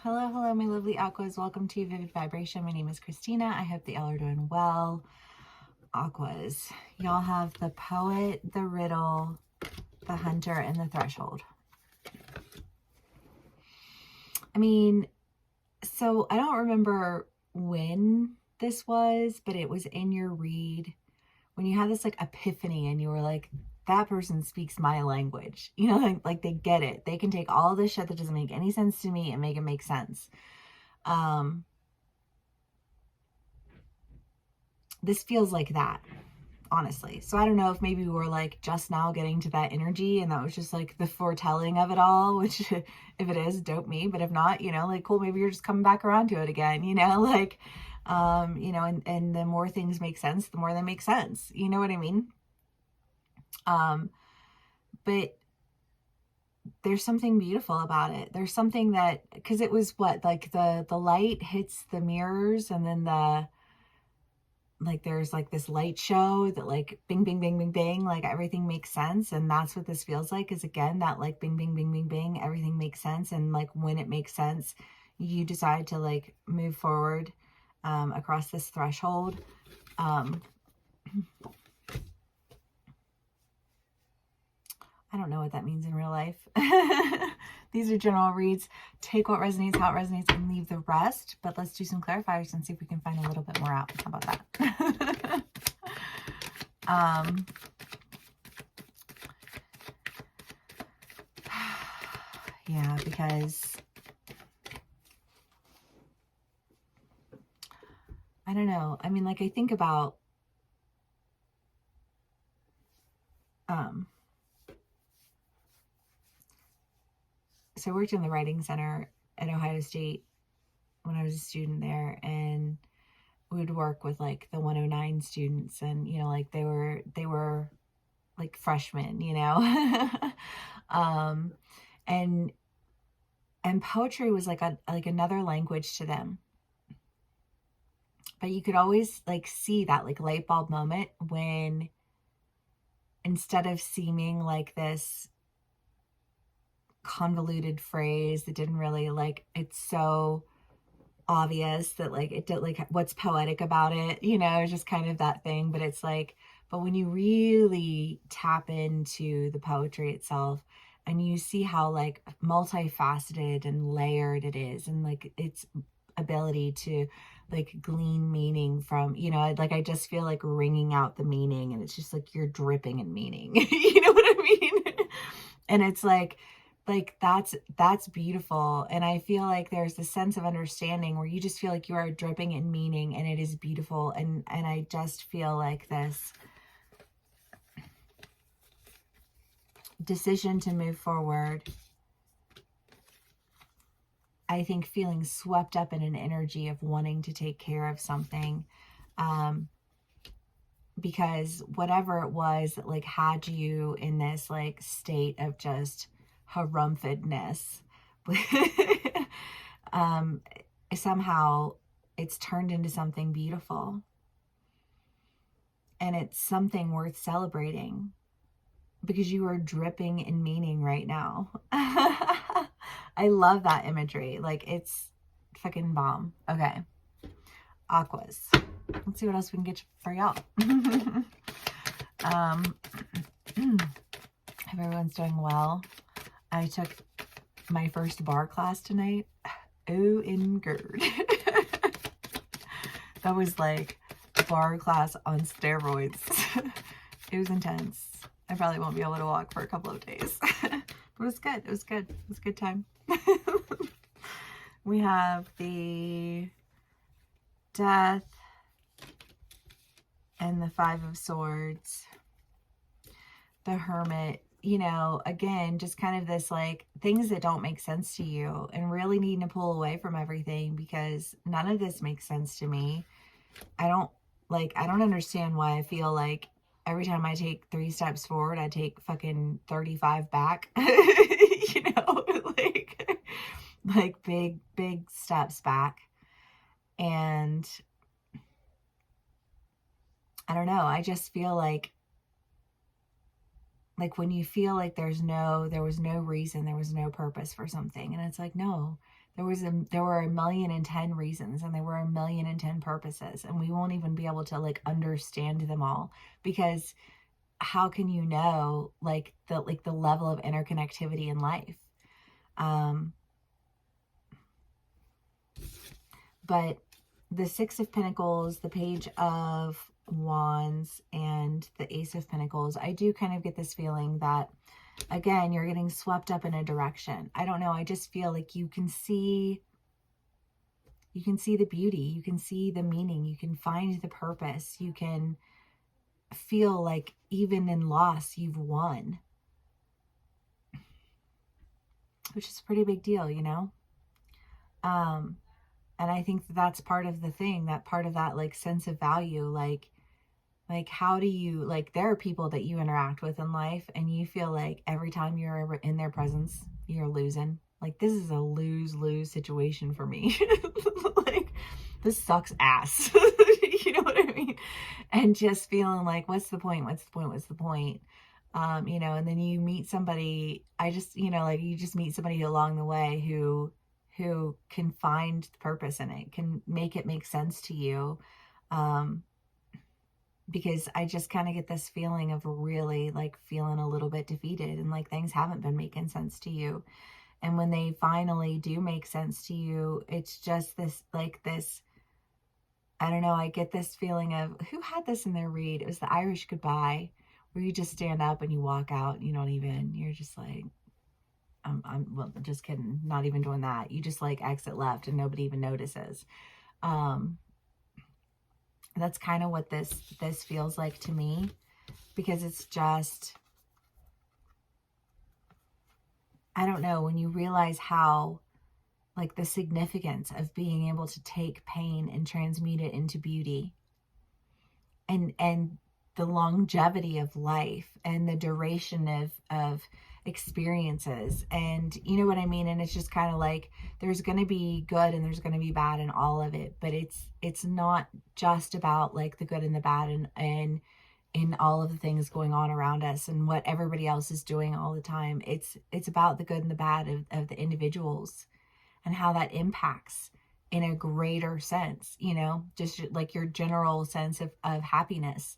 Hello, hello, my lovely Aquas. Welcome to Vivid Vibration. My name is Christina. I hope that y'all are doing well. Aquas, y'all have the poet, the riddle, the hunter, and the threshold. I mean, so I don't remember when this was, but it was in your read when you had this like epiphany and you were like, that person speaks my language. You know, like they get it. They can take all this shit that doesn't make any sense to me and make it make sense. This feels like that, honestly. So I don't know if maybe we were like just now getting to that energy and that was just like the foretelling of it all, which if it is, dope me. But if not, you know, like cool, maybe you're just coming back around to it again, you know, like, you know, and the more things make sense, the more they make sense. You know what I mean? But there's something beautiful about it. There's something that, because it was what, like the light hits the mirrors and then like there's like this light show that like bing, bing, bing, bing, bing, like everything makes sense. And that's what this feels like, is again, that like bing, bing, bing, bing, bing, everything makes sense. And like when it makes sense, you decide to like move forward across this threshold. I don't know what that means in real life. These are general reads. Take what resonates, how it resonates, and leave the rest. But let's do some clarifiers and see if we can find a little bit more out. How about that? Yeah, because I don't know. I mean, like I think about so I worked in the writing center at Ohio State when I was a student there, and we would work with like the 109 students, and you know, like they were like freshmen, you know. And poetry was like another language to them. But you could always like see that like light bulb moment when, instead of seeming like this convoluted phrase that didn't really like, it's so obvious that like it did, like what's poetic about it, you know, it's just kind of that thing. But it's like, but when you really tap into the poetry itself and you see how like multifaceted and layered it is, and like its ability to like glean meaning from, you know, like I just feel like wringing out the meaning, and it's just like you're dripping in meaning. You know what I mean? And it's like that's beautiful. And I feel like there's this sense of understanding where you just feel like you are dripping in meaning, and it is beautiful. And I just feel like this decision to move forward, I think feeling swept up in an energy of wanting to take care of something, because whatever it was that like had you in this like state of just harumphedness, somehow it's turned into something beautiful, and it's something worth celebrating because you are dripping in meaning right now. I love that imagery. Like it's fucking bomb. Okay. Aquas. Let's see what else we can get for y'all. Hope everyone's doing well. I took my first bar class tonight. Oh, in gird. That was like bar class on steroids. It was intense. I probably won't be able to walk for a couple of days. But it was good. It was good. It was a good time. We have the Death and the Five of Swords. The Hermit. You know, again, just kind of this like things that don't make sense to you, and really needing to pull away from everything because none of this makes sense to me. I don't understand why I feel like every time I take 3 steps forward, I take fucking 35 back. You know, like big steps back. And I don't know, I just feel like when you feel like there was no reason, there was no purpose for something, and it's like, no, there were 1,000,010 reasons, and there were 1,000,010 purposes, and we won't even be able to like understand them all, because how can you know like the level of interconnectivity in life? But the Six of Pentacles, the Page of Wands, and the Ace of Pentacles, I do kind of get this feeling that, again, you're getting swept up in a direction. I don't know. I just feel like you can see the beauty. You can see the meaning. You can find the purpose. You can feel like even in loss, you've won. Which is a pretty big deal, you know? And I think that's part of the thing, that part of that like sense of value, like how do you, like, there are people that you interact with in life and you feel like every time you're ever in their presence, you're losing. Like, this is a lose-lose situation for me. Like, this sucks ass. You know what I mean? And just feeling like, what's the point? What's the point? What's the point? You know, and then you meet somebody, like you just meet somebody along the way who can find purpose in it, can make it make sense to you. Because I just kind of get this feeling of really like feeling a little bit defeated and like things haven't been making sense to you. And when they finally do make sense to you, it's just this, I don't know, I get this feeling of, who had this in their read? It was the Irish Goodbye, where you just stand up and you walk out and you're just like, well, just kidding. Not even doing that. You just like exit left and nobody even notices. That's kind of what this feels like to me, because it's just, I don't know, when you realize how, like, the significance of being able to take pain and transmute it into beauty, and the longevity of life and the duration of experiences, and you know what I mean? And it's just kind of like, there's going to be good and there's going to be bad in all of it, but it's not just about like the good and the bad and in all of the things going on around us and what everybody else is doing all the time. It's about the good and the bad of the individuals and how that impacts in a greater sense, you know, just like your general sense of happiness,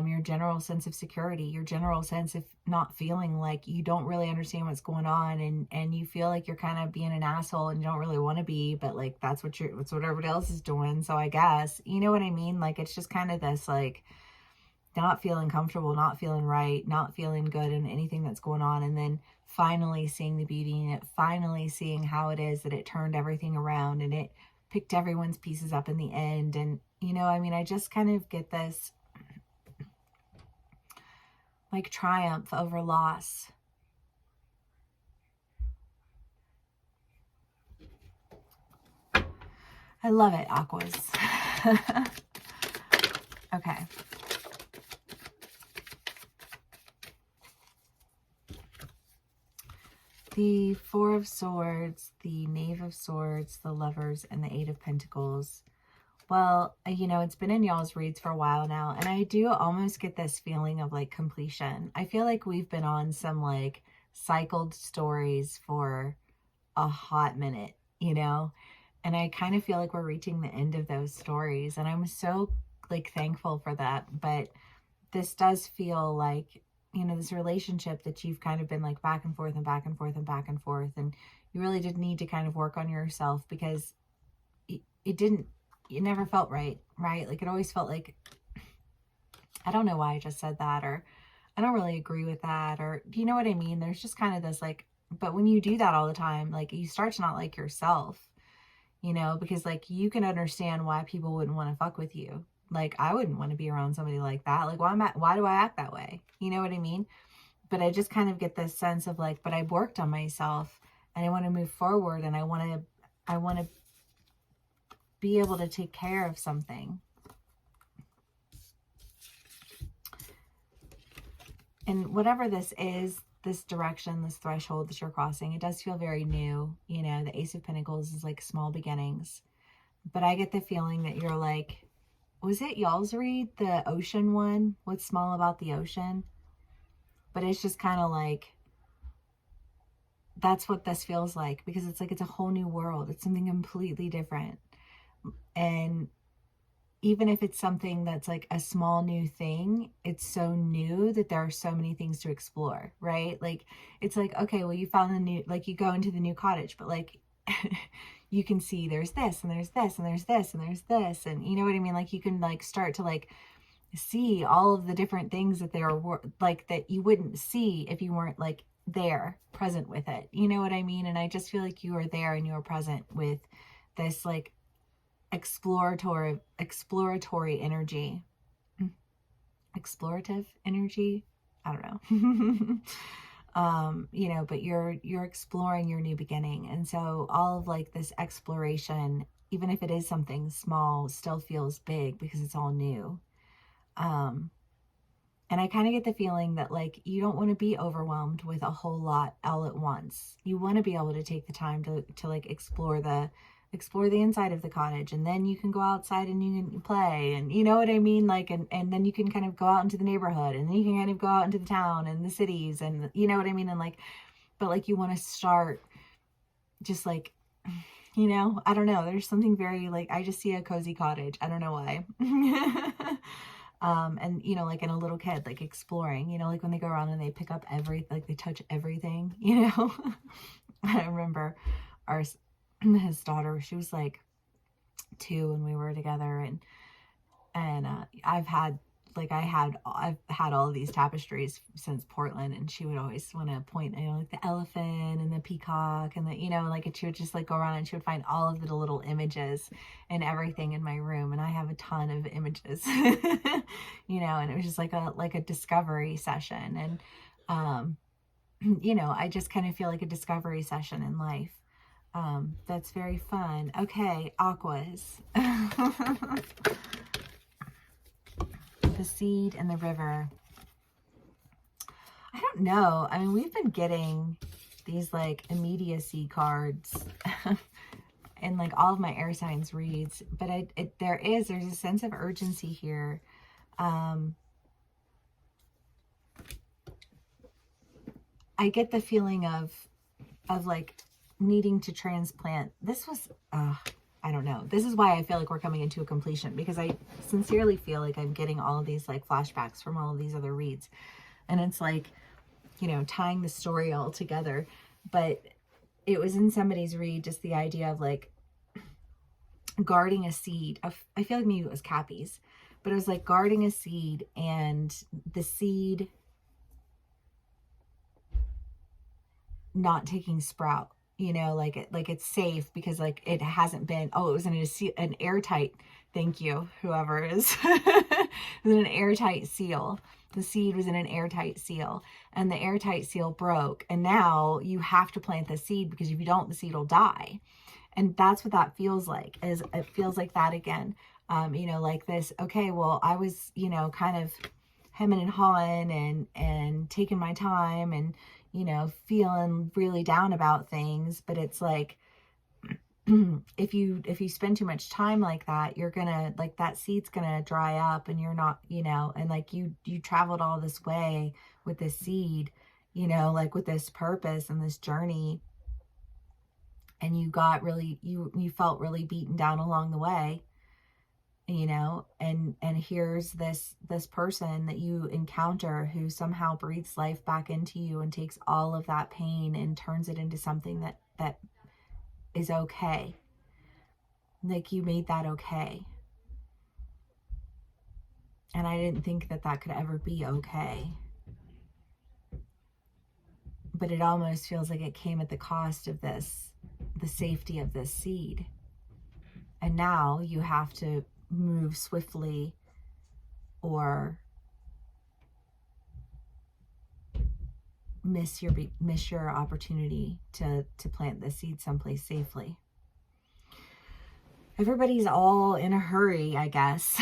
your general sense of security, your general sense of not feeling like you don't really understand what's going on, and you feel like you're kind of being an asshole and you don't really want to be, but like that's what everybody else is doing. So I guess, you know what I mean? Like, it's just kind of this like not feeling comfortable, not feeling right, not feeling good in anything that's going on, and then finally seeing the beauty in it, finally seeing how it is that it turned everything around and it picked everyone's pieces up in the end. And you know, I mean, I just kind of get this like triumph over loss. I love it, Aquas. Okay. The Four of Swords, the Knave of Swords, the Lovers, and the Eight of Pentacles. Well, you know, it's been in y'all's reads for a while now, and I do almost get this feeling of like completion. I feel like we've been on some like cycled stories for a hot minute, you know, and I kind of feel like we're reaching the end of those stories, and I'm so like thankful for that. But this does feel like, you know, this relationship that you've kind of been like back and forth and back and forth and back and forth, and you really did need to kind of work on yourself, because it never felt right? Like, it always felt like, I don't know why I just said that, or I don't really agree with that, or do you know what I mean? There's just kind of this like, but when you do that all the time, like, you start to not like yourself, you know, because like, you can understand why people wouldn't want to fuck with you. Like, I wouldn't want to be around somebody like that. Like, why do I act that way? You know what I mean? But I just kind of get this sense of like, but I've worked on myself and I want to move forward, and I want to be able to take care of something. And whatever this is, this direction, this threshold that you're crossing, it does feel very new. You know, the Ace of Pentacles is like small beginnings. But I get the feeling that you're like, was it y'all's read, the ocean one? What's small about the ocean? But it's just kind of like, that's what this feels like, because it's like, it's a whole new world. It's something completely different. And even if it's something that's like a small new thing, it's so new that there are so many things to explore, right? Like, it's like, okay, well, you found the new, like, you go into the new cottage, but like, you can see there's this and there's this and there's this and there's this. And you know what I mean? Like, you can like start to like see all of the different things that there were, like, that you wouldn't see if you weren't like there present with it. You know what I mean? And I just feel like you were there and you were present with this like exploratory energy. Explorative energy, I don't know. You know, but you're exploring your new beginning. And so all of like this exploration, even if it is something small, still feels big because it's all new. And I kind of get the feeling that like you don't want to be overwhelmed with a whole lot all at once. You want to be able to take the time to like explore the inside of the cottage, and then you can go outside and you can play, and you know what I mean? Like, and then you can kind of go out into the neighborhood, and then you can kind of go out into the town and the cities, and you know what I mean? And like, but like you want to start just like, you know, I don't know. There's something very like, I just see a cozy cottage. I don't know why. And you know, like in a little kid, like exploring, you know, like when they go around and they pick up like they touch everything, you know. I remember his daughter, she was like 2 when we were together, and I've had all of these tapestries since Portland, and she would always want to point, you know, like the elephant and the peacock and the, you know, like she would just like go around and she would find all of the little images and everything in my room, and I have a ton of images, you know, and it was just like a discovery session, and you know, I just kind of feel like a discovery session in life. That's very fun. Okay, Aquas. The seed and the river. I don't know. I mean, we've been getting these like immediacy cards in like all of my air signs reads, but there's a sense of urgency here. I get the feeling of like needing to transplant. This was, I don't know. This is why I feel like we're coming into a completion, because I sincerely feel like I'm getting all of these like flashbacks from all of these other reads. And it's like, you know, tying the story all together. But it was in somebody's read, just the idea of like guarding a seed. I feel like maybe it was Cappy's, but it was like guarding a seed, and the seed not taking sprout. You know, like it's safe because like it hasn't been, it was in an airtight, thank you, whoever is, it was in an airtight seal. The seed was in an airtight seal, and the airtight seal broke, and now you have to plant the seed, because if you don't, the seed will die. And that's what that feels like, is it feels like that again. You know, like this, okay, well, I was, you know, kind of hemming and hawing and taking my time and, you know, feeling really down about things. But it's like, if you spend too much time like that, you're gonna, like, that seed's gonna dry up, and you're not, you know, and like you traveled all this way with this seed, you know, like with this purpose and this journey, and you got really, you felt really beaten down along the way, you know, and here's this person that you encounter who somehow breathes life back into you and takes all of that pain and turns it into something that is okay. Like, you made that okay. And I didn't think that could ever be okay. But it almost feels like it came at the cost of the safety of this seed. And now you have to move swiftly, or miss your opportunity to plant the seed someplace safely. Everybody's all in a hurry, I guess.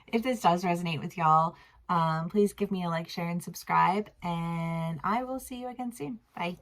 If this does resonate with y'all, please give me a like, share, and subscribe, and I will see you again soon. Bye.